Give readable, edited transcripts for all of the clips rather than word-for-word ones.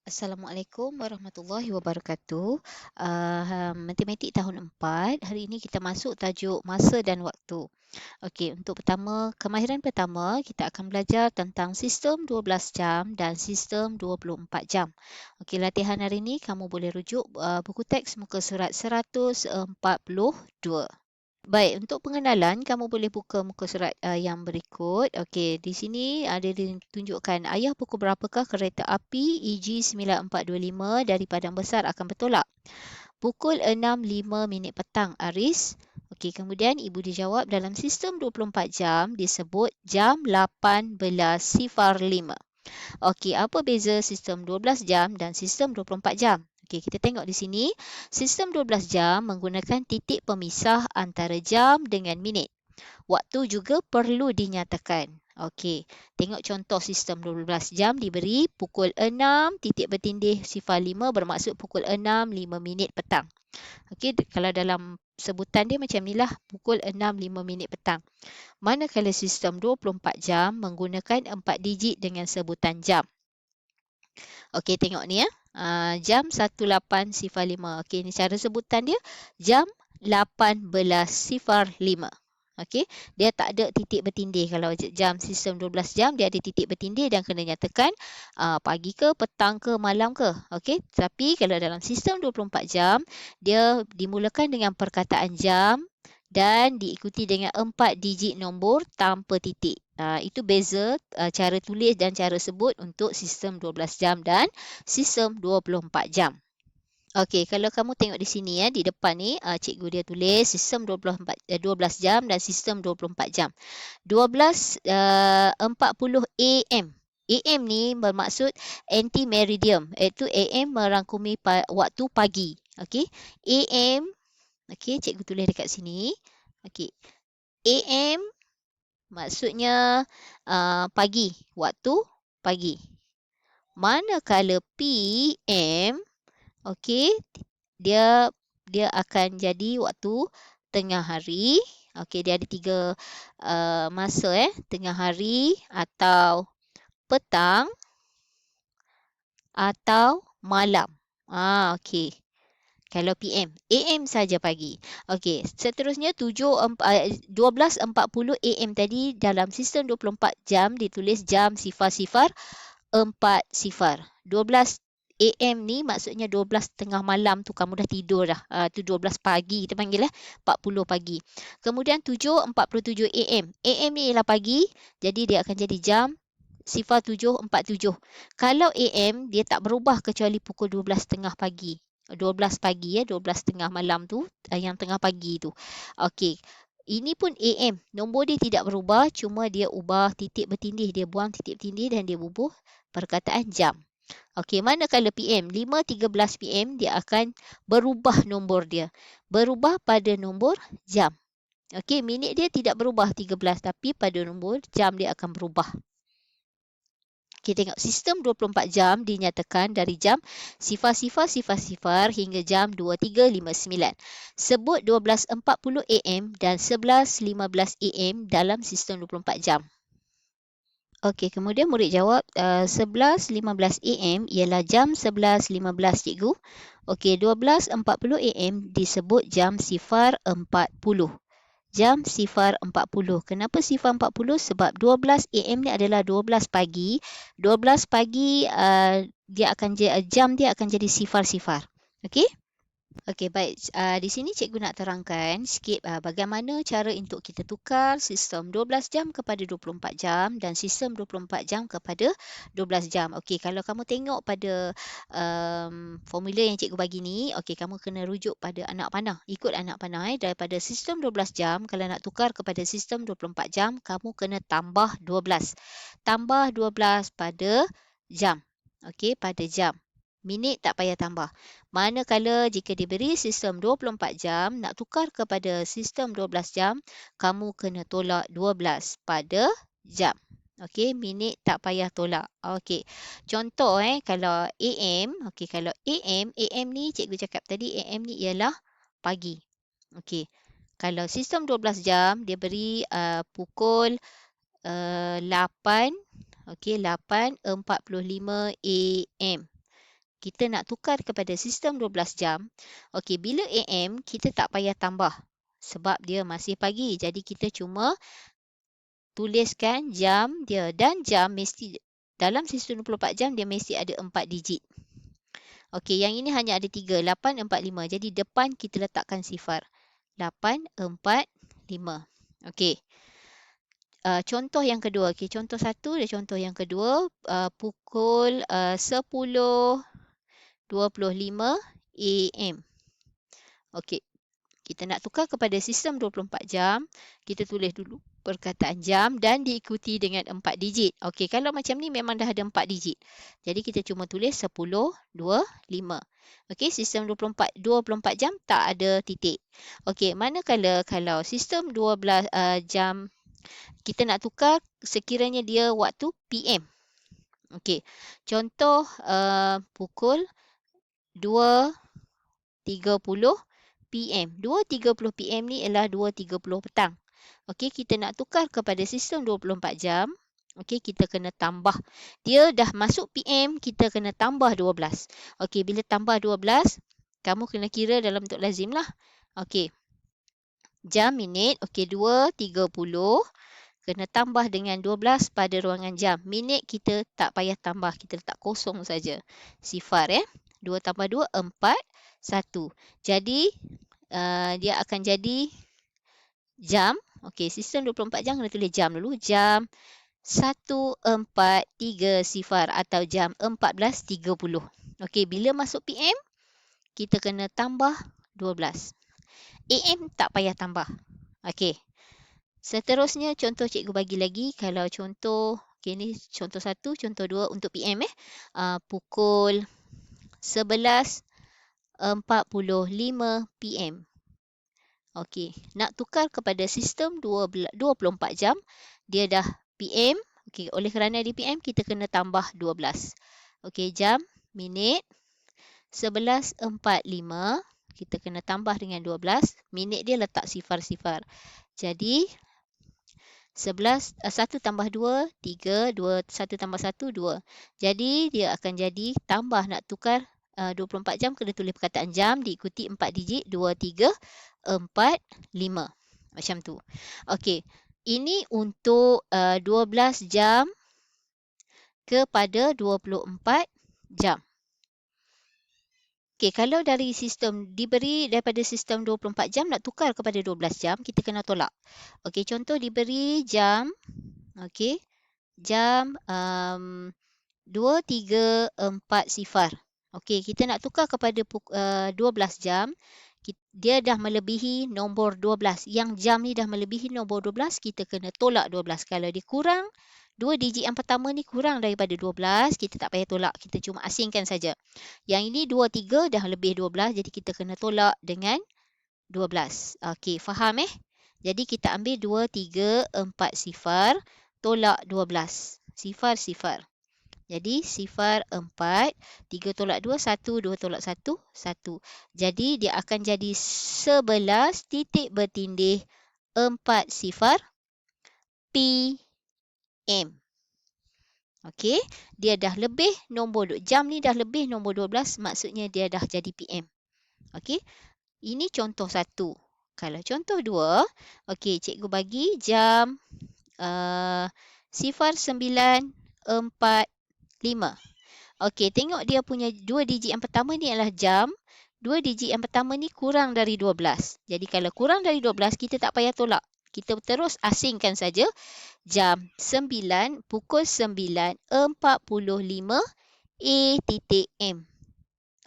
Assalamualaikum warahmatullahi wabarakatuh. Matematik tahun 4. Hari ini kita masuk tajuk masa dan waktu. Okey, untuk kemahiran pertama, kita akan belajar tentang sistem 12 jam dan sistem 24 jam. Okey, latihan hari ini kamu boleh rujuk buku teks muka surat 142. Baik, untuk pengenalan, kamu boleh buka muka surat yang berikut. Okey, di sini ada ditunjukkan ayah pukul berapakah kereta api EG9425 dari Padang Besar akan bertolak? Pukul 6.05 petang, Aris. Okey, kemudian ibu dijawab dalam sistem 24 jam disebut jam 18.05. Okey, apa beza sistem 12 jam dan sistem 24 jam? Okey, kita tengok di sini. Sistem 12 jam menggunakan titik pemisah antara jam dengan minit. Waktu juga perlu dinyatakan. Okey, tengok contoh sistem 12 jam diberi pukul 6 titik bertindih 05 bermaksud pukul 6.05 petang. Okey, kalau dalam sebutan dia macam inilah, pukul 6.05 petang. Manakala sistem 24 jam menggunakan 4 digit dengan sebutan jam. Okey, tengok ni ya. Jam 18.05. Okey, ni cara sebutan dia. Jam 18.05. Okey, dia tak ada titik bertindih. Kalau jam sistem 12 jam, dia ada titik bertindih dan kena nyatakan pagi ke, petang ke, malam ke. Okey, tapi kalau dalam sistem 24 jam, dia dimulakan dengan perkataan jam dan diikuti dengan 4 digit nombor tanpa titik. Itu beza cara tulis dan cara sebut untuk sistem 12 jam dan sistem 24 jam. Okey, kalau kamu tengok di sini ya, di depan ni cikgu dia tulis sistem 12 jam dan sistem 24 jam. 12.40 AM. AM ni bermaksud anti-meridian, iaitu AM merangkumi waktu pagi. Okey, AM, okey, cikgu tulis dekat sini. Okey, AM maksudnya pagi, waktu pagi. Manakala PM, okey, dia akan jadi waktu tengah hari. Okey, dia ada 3 masa tengah hari atau petang atau malam. Okey. Kalau PM, AM saja pagi. Okey, seterusnya 12.40 AM tadi dalam sistem 24 jam ditulis jam sifar-sifar 40. 12 AM ni maksudnya 12 tengah malam tu kamu dah tidur dah. Tu 12 pagi kita panggil 40 pagi. Kemudian 7.47 AM. AM ni ialah pagi, jadi dia akan jadi jam sifar 7.47. Kalau AM dia tak berubah kecuali pukul 12.30 pagi. 12 pagi 12 tengah malam tu, yang tengah pagi tu. Okey. Ini pun AM. Nombor dia tidak berubah, cuma dia ubah titik bertindih. Dia buang titik bertindih dan dia bubuh perkataan jam. Okey, manakala PM, 5.13 PM dia akan berubah nombor dia. Berubah pada nombor jam. Okey, minit dia tidak berubah 13 tapi pada nombor jam dia akan berubah. Kita tengok sistem 24 jam dinyatakan dari jam sifar-sifar hingga jam 23.59. Sebut 12.40 AM dan 11.15 AM dalam sistem 24 jam. Okey, kemudian murid jawab 11.15 AM ialah jam 11.15 cikgu. Okey, 12.40 AM disebut jam sifar 40. Jam sifar 40. Kenapa sifar 40? Sebab 12 AM ni adalah 12 pagi. 12 pagi jam dia akan jadi sifar-sifar. Okey? Okey, baik. Di sini cikgu nak terangkan sikit bagaimana cara untuk kita tukar sistem 12 jam kepada 24 jam dan sistem 24 jam kepada 12 jam. Okey, kalau kamu tengok pada formula yang cikgu bagi ni, okey, kamu kena rujuk pada anak panah. Ikut anak panah daripada sistem 12 jam, kalau nak tukar kepada sistem 24 jam, kamu kena tambah 12. Tambah 12 pada jam. Okey, pada jam. Minit tak payah tambah. Manakala jika diberi sistem 24 jam, nak tukar kepada sistem 12 jam, kamu kena tolak 12 pada jam. Okey, minit tak payah tolak. Okey. Contoh kalau AM, okey, kalau AM ni cikgu cakap tadi AM ni ialah pagi. Okey. Kalau sistem 12 jam dia beri pukul 8, okey, 8.45 AM. kita nak tukar kepada sistem 12 jam. Okey, bila AM kita tak payah tambah sebab dia masih pagi. Jadi kita cuma tuliskan jam dia, dan jam mesti dalam sistem 24 jam dia mesti ada 4 digit. Okey, yang ini hanya ada 3, 8, 4, 5. Jadi depan kita letakkan sifar. 8, 4, 5. Okey. Contoh yang kedua. Okey, contoh satu dan contoh yang kedua. Pukul 10.25 AM. Okey. Kita nak tukar kepada sistem 24 jam. Kita tulis dulu perkataan jam dan diikuti dengan 4 digit. Okey, kalau macam ni memang dah ada 4 digit. Jadi kita cuma tulis 10.25. Okey, sistem 24 jam tak ada titik. Okey, manakala kalau sistem 12 jam kita nak tukar sekiranya dia waktu PM. Okey, contoh pukul 2.30 PM. 2.30 PM ni ialah 2.30 petang. Okey, kita nak tukar kepada sistem 24 jam. Okey, kita kena tambah. Dia dah masuk PM, kita kena tambah 12. Okey, bila tambah 12, kamu kena kira dalam bentuk lazim lah. Okey, jam, minit. Okey, 2.30. Kena tambah dengan 12 pada ruangan jam. Minit kita tak payah tambah. Kita letak kosong saja. Sifar 2 tambah 2, 4, 1. Jadi, dia akan jadi jam. Okey, sistem 24 jam kena tulis jam dulu. Jam 1430 atau jam 14.30. Okey, bila masuk PM, kita kena tambah 12. AM tak payah tambah. Okey. Seterusnya, contoh cikgu bagi lagi. Kalau contoh, okay, ni contoh 1, contoh 2 untuk PM. Pukul 11.45 PM. Okey, nak tukar kepada sistem 24 jam. Dia dah PM. Okey, oleh kerana di PM, kita kena tambah 12. Okey, jam, minit. 11.45. Kita kena tambah dengan 12. Minit dia letak sifar-sifar. Jadi, 1 tambah 2, 3, 1 tambah 1, 2. Jadi, dia akan jadi tambah nak tukar 24 jam, kena tulis perkataan jam, diikuti 4 digit, 2, 3, 4, 5. Macam tu. Okey, ini untuk 12 jam kepada 24 jam. Okey, kalau dari sistem diberi daripada sistem 24 jam nak tukar kepada 12 jam, kita kena tolak. Okey, contoh diberi jam, okey, jam 23.40. Okey, kita nak tukar kepada 12 jam. Dia dah melebihi nombor 12. Yang jam ni dah melebihi nombor 12, kita kena tolak 12. Kalau dia kurang, 2 digit yang pertama ni kurang daripada 12, kita tak payah tolak. Kita cuma asingkan saja. Yang ini 23 dah lebih 12, jadi kita kena tolak dengan 12. Okey, faham Jadi kita ambil 2340, tolak 12. Sifar-sifar. Jadi sifar 4, 3 tolak 2, 1, 2 tolak 1, 1. Jadi dia akan jadi 11 titik bertindih 4 sifar PM. Okey, dia dah lebih nombor jam ni dah lebih nombor 12, maksudnya dia dah jadi PM. Okey, ini contoh 1. Kalau contoh 2, okey, cikgu bagi jam 09.45. Okey, tengok dia punya 2 digit yang pertama ni adalah jam. 2 digit yang pertama ni kurang dari 12. Jadi kalau kurang dari 12, kita tak payah tolak. Kita terus asingkan saja. Jam 9, pukul 9.45 A.M.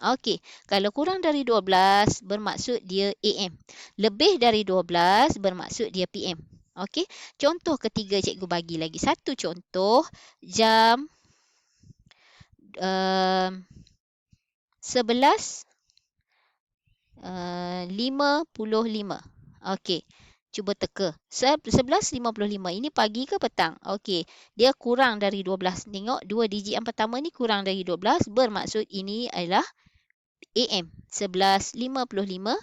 Okey, kalau kurang dari 12 bermaksud dia AM. Lebih dari 12 bermaksud dia PM. Okey, contoh ketiga cikgu bagi lagi. Satu contoh, jam 11.55. Okey. Cuba teka. 11.55. Ini pagi ke petang? Okey. Dia kurang dari 12. Tengok 2 digit yang pertama ni kurang dari 12. Bermaksud ini adalah AM. 11.55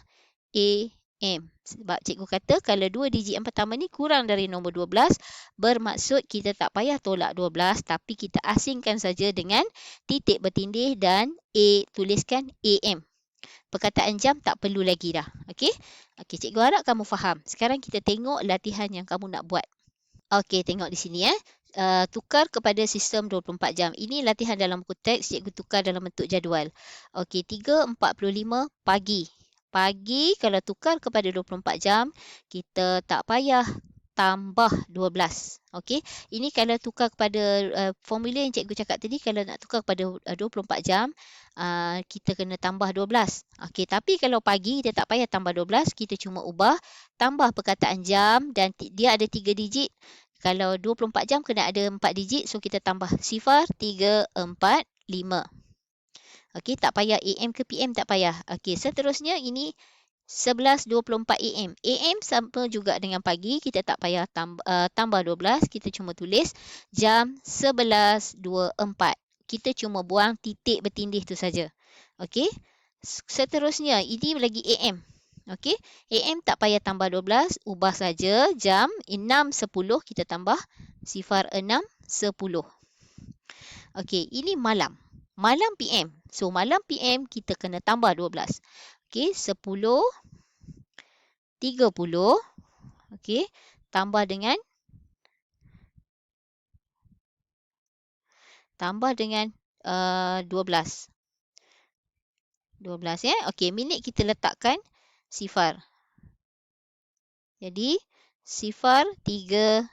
AM. PM. Sebab cikgu kata kalau 2 digit yang pertama ni kurang dari nombor 12, bermaksud kita tak payah tolak 12 tapi kita asingkan saja dengan titik bertindih dan tuliskan AM. Perkataan jam tak perlu lagi dah. Okey? Okey, cikgu harap kamu faham. Sekarang kita tengok latihan yang kamu nak buat. Okey, tengok di sini tukar kepada sistem 24 jam. Ini latihan dalam buku teks, cikgu tukar dalam bentuk jadual. Okey, 3.45 pagi. Pagi kalau tukar kepada 24 jam, kita tak payah tambah 12. Okey, ini kalau tukar kepada formula yang cikgu cakap tadi, kalau nak tukar kepada 24 jam, kita kena tambah 12. Okey, tapi kalau pagi kita tak payah tambah 12, kita cuma ubah tambah perkataan jam dan dia ada 3 digit. Kalau 24 jam kena ada 4 digit, so kita tambah 0, 3, 4, 5. Okey, tak payah AM ke PM, tak payah. Okey, seterusnya ini 11.24 AM. AM sama juga dengan pagi, kita tak payah tambah 12, kita cuma tulis jam 11.24. Kita cuma buang titik bertindih tu saja. Okey, seterusnya ini lagi AM. Okey, AM tak payah tambah 12, ubah saja jam 6.10, kita tambah 06.10. Okey, ini malam. Malam PM. So, malam PM kita kena tambah 12. Okey, 10.30. Okey, tambah dengan 12. 12 ya. Okey, minit kita letakkan 0. Jadi 0.322.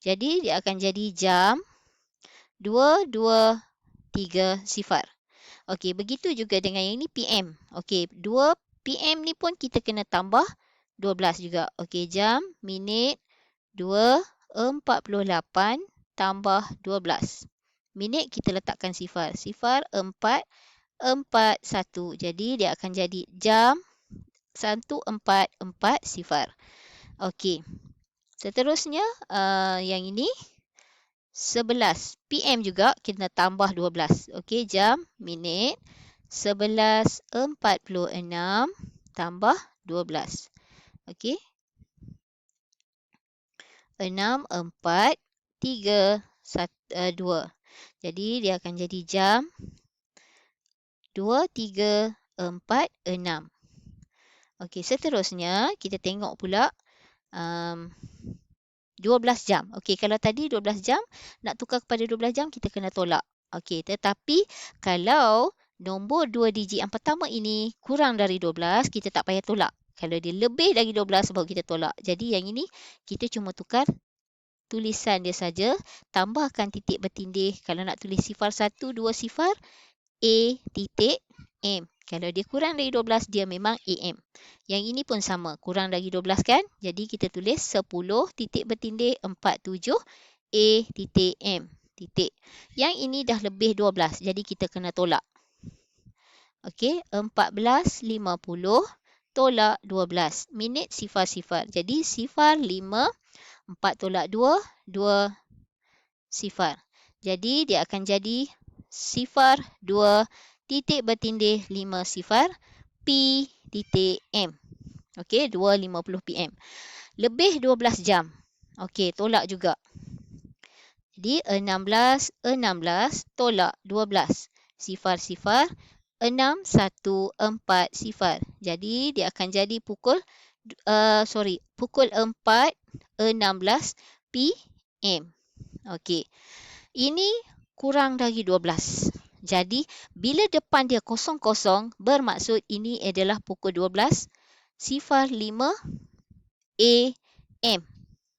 Jadi dia akan jadi jam 2230. Okey, begitu juga dengan yang ini PM. Okey, 2 PM ni pun kita kena tambah 12 juga. Okey, jam, minit, 2.48 tambah 12. Minit kita letakkan 0. 0.441. Jadi dia akan jadi jam 1440. Okey. Seterusnya yang ini 11 PM juga kita tambah 12. Okey, jam, minit, 11.46 tambah 12. Okey. 6, 4, 3, 2. Jadi dia akan jadi jam 2346. Okey, seterusnya kita tengok pula 12 jam. Okey, kalau tadi 12 jam, nak tukar kepada 12 jam, kita kena tolak. Okey, tetapi kalau nombor 2 digit yang pertama ini kurang dari 12, kita tak payah tolak. Kalau dia lebih dari 12, baru kita tolak. Jadi yang ini, kita cuma tukar tulisan dia saja, tambahkan titik bertindih. Kalau nak tulis 0120, A titik M. Kalau dia kurang dari 12, dia memang AM. Yang ini pun sama, kurang dari 12 kan? Jadi kita tulis 10 titik bertindih 47 A titik M titik. Yang ini dah lebih 12, jadi kita kena tolak. Okey, 14.50 tolak 12. Minit 0. Jadi 0.5, 4 tolak 2, 2 0. Jadi dia akan jadi 0.2 titik bertindih 5 P titik M. Okey, 2.50 PM. Lebih 12 jam. Okey, tolak juga. Jadi 16 tolak 12. 0, 6140. Jadi dia akan jadi pukul 4.16 PM. Okey. Ini kurang dari 12. Jadi, bila depan dia kosong-kosong, bermaksud ini adalah pukul 12.05 AM.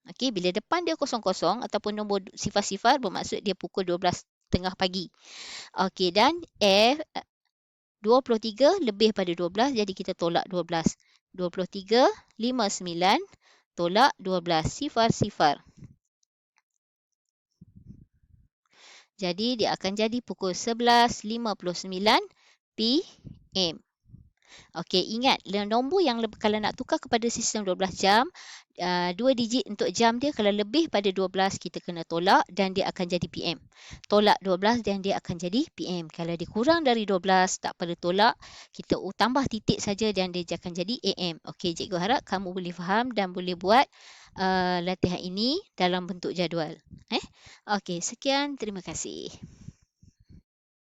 Okey, bila depan dia kosong-kosong ataupun nombor 00, bermaksud dia pukul 12 tengah pagi. Okey, dan 23 lebih pada 12, jadi kita tolak 12. 23.59 tolak 12. 0. Jadi dia akan jadi pukul 11.59 PM. Okey, ingat nombor yang kalau nak tukar kepada sistem 12 jam, 2 digit untuk jam dia kalau lebih pada 12 kita kena tolak dan dia akan jadi PM. Tolak 12 dan dia akan jadi PM. Kalau dia kurang dari 12 tak perlu tolak, kita tambah titik saja dan dia akan jadi AM. Okey, cikgu harap kamu boleh faham dan boleh buat latihan ini dalam bentuk jadual. Okey, sekian, terima kasih.